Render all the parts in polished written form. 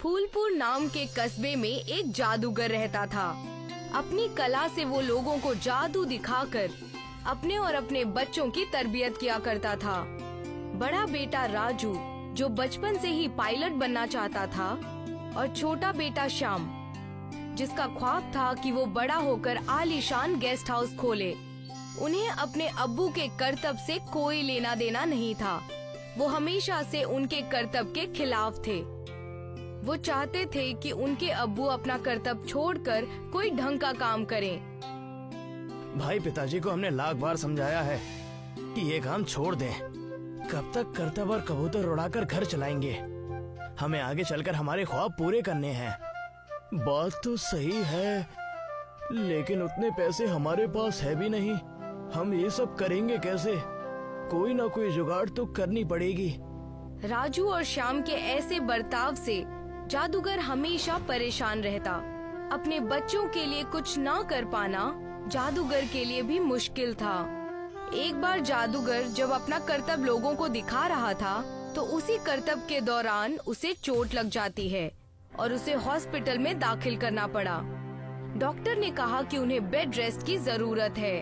फूलपुर नाम के कस्बे में एक जादूगर रहता था। अपनी कला से वो लोगों को जादू दिखाकर अपने और अपने बच्चों की तरबियत किया करता था। बड़ा बेटा राजू जो बचपन से ही पायलट बनना चाहता था, और छोटा बेटा श्याम जिसका ख्वाब था कि वो बड़ा होकर आलीशान गेस्ट हाउस खोले। उन्हें अपने अब्बू के करतब से कोई लेना देना नहीं था। वो हमेशा से उनके करतब के खिलाफ थे। वो चाहते थे कि उनके अब्बू अपना करतब छोड़कर कोई ढंग का काम करें। भाई पिताजी को हमने लाख बार समझाया है कि ये काम छोड़ दें। कब तक करतब और कबूतर उड़ाकर घर चलाएंगे? हमें आगे चलकर हमारे ख्वाब पूरे करने हैं। बात तो सही है, लेकिन उतने पैसे हमारे पास है भी नहीं। हम ये सब करेंगे कैसे? कोई ना कोई जुगाड़ तो करनी पड़ेगी। राजू और श्याम के ऐसे बर्ताव से जादूगर हमेशा परेशान रहता। अपने बच्चों के लिए कुछ ना कर पाना जादूगर के लिए भी मुश्किल था। एक बार जादूगर जब अपना करतब लोगों को दिखा रहा था, तो उसी करतब के दौरान उसे चोट लग जाती है और उसे हॉस्पिटल में दाखिल करना पड़ा। डॉक्टर ने कहा कि उन्हें बेड रेस्ट की जरूरत है।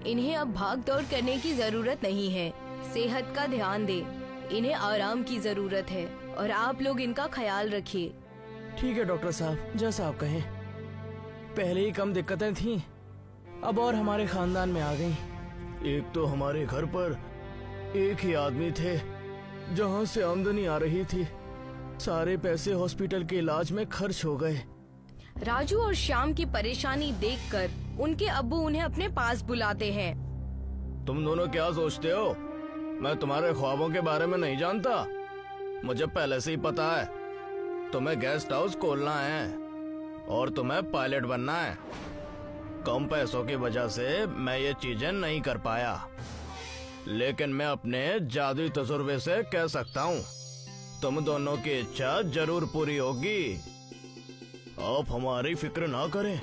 इन्हें अब भाग दौड़ करने की जरूरत नहीं है। सेहत का ध्यान दे, इन्हें आराम की जरूरत है और आप लोग इनका ख्याल रखिए। ठीक है डॉक्टर साहब, जैसा आप कहें। पहले ही कम दिक्कतें थीं, अब और हमारे खानदान में आ गईं। एक तो हमारे घर पर एक ही आदमी थे जहां से आमदनी आ रही थी। सारे पैसे हॉस्पिटल के इलाज में खर्च हो गए। राजू और श्याम की परेशानी देखकर उनके अब्बू उन्हें अपने पास बुलाते हैं। तुम दोनों क्या सोचते हो? मैं तुम्हारे ख्वाबों के बारे में नहीं जानता। मुझे पहले से ही पता है तुम्हें गेस्ट हाउस खोलना है और तुम्हें पायलट बनना है। कम पैसों की वजह से मैं ये चीजें नहीं कर पाया, लेकिन मैं अपने जादुई तजुर्बे से कह सकता हूँ तुम दोनों की इच्छा जरूर पूरी होगी। आप हमारी फिक्र ना करें,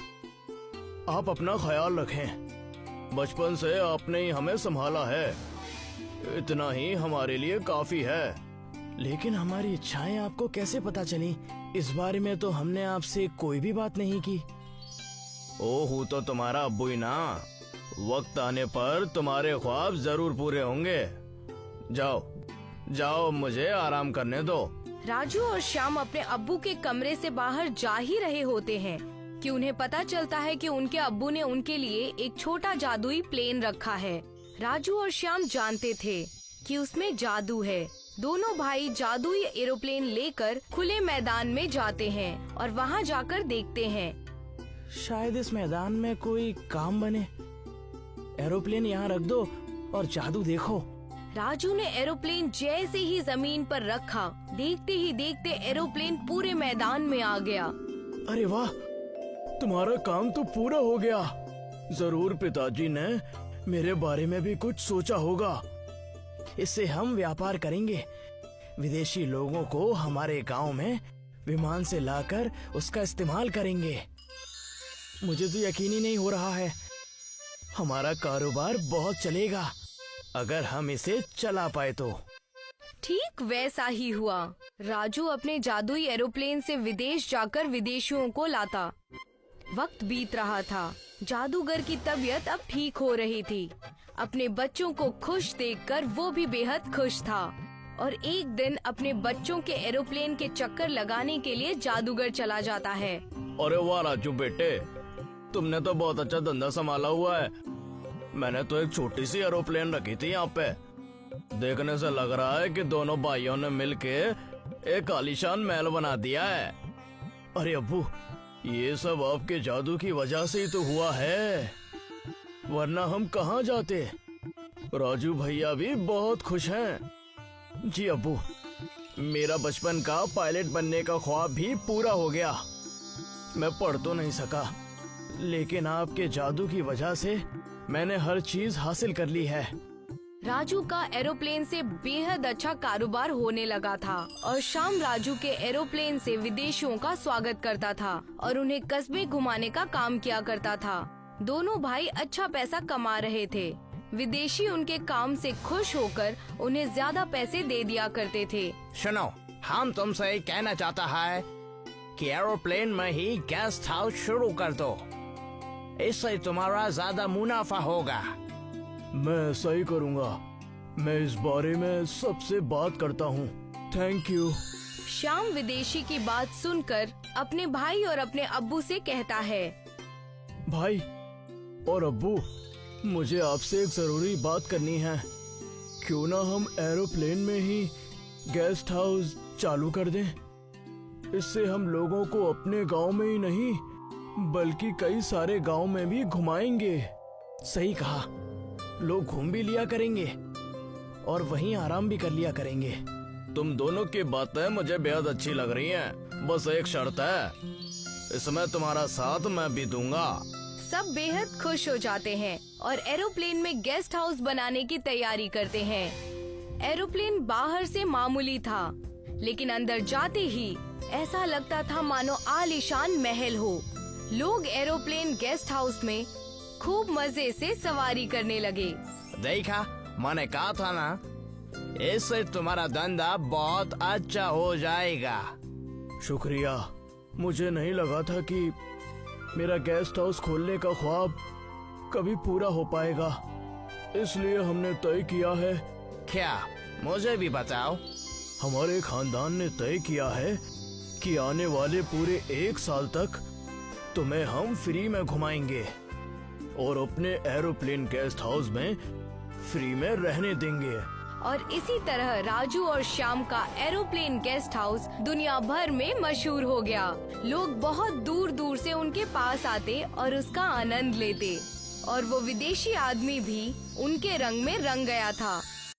आप अपना ख्याल रखें। बचपन से आपने ही हमें संभाला है, इतना ही हमारे लिए काफी है। लेकिन हमारी इच्छाएं आपको कैसे पता चली? इस बारे में तो हमने आपसे कोई भी बात नहीं की। ओह, तो तुम्हारा अब्बू ही ना। वक्त आने पर तुम्हारे ख्वाब जरूर पूरे होंगे। जाओ जाओ, मुझे आराम करने दो। राजू और श्याम अपने अब्बू के कमरे से बाहर जा ही रहे होते हैं कि उन्हें पता चलता है कि उनके अब्बू ने उनके लिए एक छोटा जादुई प्लेन रखा है। राजू और श्याम जानते थे कि उसमें जादू है। दोनों भाई जादुई एरोप्लेन लेकर खुले मैदान में जाते हैं और वहाँ जाकर देखते हैं। शायद इस मैदान में कोई काम बने। एरोप्लेन यहाँ रख दो और जादू देखो। राजू ने एरोप्लेन जैसे ही जमीन पर रखा, देखते ही देखते एरोप्लेन पूरे मैदान में आ गया। अरे वाह, तुम्हारा काम तो पूरा हो गया। जरूर पिताजी ने मेरे बारे में भी कुछ सोचा होगा। इससे हम व्यापार करेंगे। विदेशी लोगों को हमारे गांव में विमान से लाकर उसका इस्तेमाल करेंगे। मुझे तो यकीन ही नहीं हो रहा है। हमारा कारोबार बहुत चलेगा अगर हम इसे चला पाए तो। ठीक वैसा ही हुआ। राजू अपने जादुई एरोप्लेन से विदेश जाकर विदेशियों को लाता। वक्त बीत रहा था। जादूगर की तबीयत अब ठीक हो रही थी। अपने बच्चों को खुश देखकर वो भी बेहद खुश था और एक दिन अपने बच्चों के एरोप्लेन के चक्कर लगाने के लिए जादूगर चला जाता है। अरे वाह राजू बेटे, तुमने तो बहुत अच्छा धंधा संभाला हुआ है। मैंने तो एक छोटी सी एरोप्लेन रखी थी यहाँ पे। देखने से लग रहा है कि दोनों भाइयों ने मिलके एक आलीशान महल बना दिया है। अरे अब्बू, ये सब आपके जादू की वजह से ही तो हुआ है, वरना हम कहाँ जाते। राजू भैया भी बहुत खुश हैं। जी अब्बू, मेरा बचपन का पायलट बनने का ख्वाब भी पूरा हो गया। मैं पढ़ तो नहीं सका, लेकिन आपके जादू की वजह से मैंने हर चीज हासिल कर ली है। राजू का एरोप्लेन से बेहद अच्छा कारोबार होने लगा था और शाम राजू के एरोप्लेन से विदेशियों का स्वागत करता था और उन्हें कस्बे घुमाने का काम किया करता था। दोनों भाई अच्छा पैसा कमा रहे थे। विदेशी उनके काम से खुश होकर उन्हें ज्यादा पैसे दे दिया करते थे। सुनो, हम तुमसे कहना चाहता है कि एरोप्लेन में ही गेस्ट हाउस शुरू कर दो। इससे तुम्हारा ज्यादा मुनाफा होगा। मैं ऐसा ही करूँगा। मैं इस बारे में सबसे बात करता हूँ। Thank you. श्याम विदेशी की बात सुनकर अपने भाई और अपने अब्बू से कहता है, भाई और अब्बू, मुझे आपसे एक जरूरी बात करनी है। क्यों ना हम एरोप्लेन में ही गेस्ट हाउस चालू कर दें। इससे हम लोगों को अपने गांव में ही नहीं बल्कि कई सारे गांव में भी घुमाएंगे। सही कहा, लोग घूम भी लिया करेंगे और वहीं आराम भी कर लिया करेंगे। तुम दोनों की बातें मुझे बेहद अच्छी लग रही हैं। बस एक शर्त है, इसमें तुम्हारा साथ मैं भी दूंगा। सब बेहद खुश हो जाते हैं और एरोप्लेन में गेस्ट हाउस बनाने की तैयारी करते हैं। एरोप्लेन बाहर से मामूली था, लेकिन अंदर जाते ही ऐसा लगता था मानो आलीशान महल हो। लोग एरोप्लेन गेस्ट हाउस में खूब मजे से सवारी करने लगे। देखा, मैंने कहा था ना, इससे तुम्हारा धंधा बहुत अच्छा हो जाएगा। शुक्रिया। मुझे नहीं लगा था कि मेरा गेस्ट हाउस खोलने का ख्वाब कभी पूरा हो पाएगा, इसलिए हमने तय किया है। क्या? मुझे भी बताओ। हमारे खानदान ने तय किया है कि आने वाले पूरे 1 साल तक तुम्हें हम फ्री में घुमाएंगे और अपने एरोप्लेन गेस्ट हाउस में फ्री में रहने देंगे। और इसी तरह राजू और श्याम का एरोप्लेन गेस्ट हाउस दुनिया भर में मशहूर हो गया। लोग बहुत दूर दूर से उनके पास आते और उसका आनंद लेते, और वो विदेशी आदमी भी उनके रंग में रंग गया था।